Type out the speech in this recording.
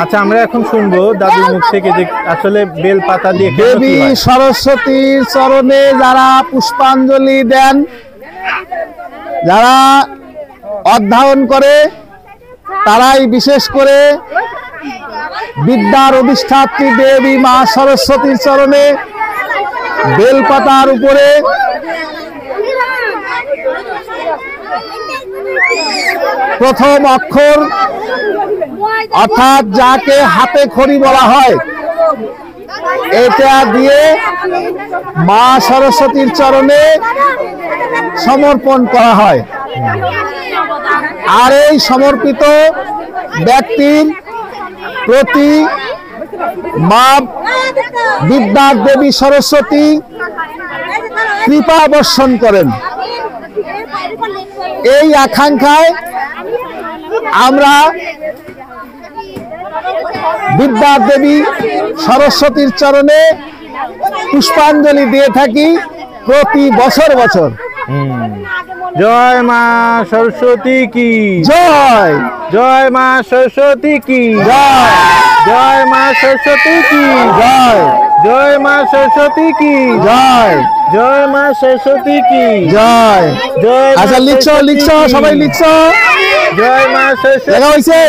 আচ্ছা, আমরা এখন শুনবো দাদুর মুখ থেকে যে আসলে বেল পাতা দিয়ে দেবী সরস্বতীর চরণে যারা পুষ্পাঞ্জলি দেন, যারা অধ্যয়ন করে, তারাই বিশেষ করে বিদ্যার অধিষ্ঠাত্রী দেবী মা সরস্বতীর চরণে বেলপাতার উপরে প্রথম অক্ষর অর্থাৎ যাকে হাতে খড়ি বলা হয়, এটা দিয়ে মা সরস্বতীর চরণে সমর্পণ করা হয়। আর এই সমর্পিত ব্যক্তির প্রতি মা বিদ্যার দেবী সরস্বতী কৃপা বর্ষণ করেন। এই আকাঙ্ক্ষায় আমরা বিদ্যার দেবী সরস্বতীর চরণে পুষ্পাঞ্জলি দিয়ে থাকি প্রতি বছর বছর। জয় মা সরস্বতী কি জয়, জয় মা সরস্বতী কি জয়, জয় মা সরস্বতী কি জয়, জয় মা সরস্বতী কি জয়, জয় মা সরস্বতী কি জয়। জয়। আচ্ছা, লিখছো লিখছো, সবাই লিখছো। জয় মা সরস্বতী। দেখা হয়েছে।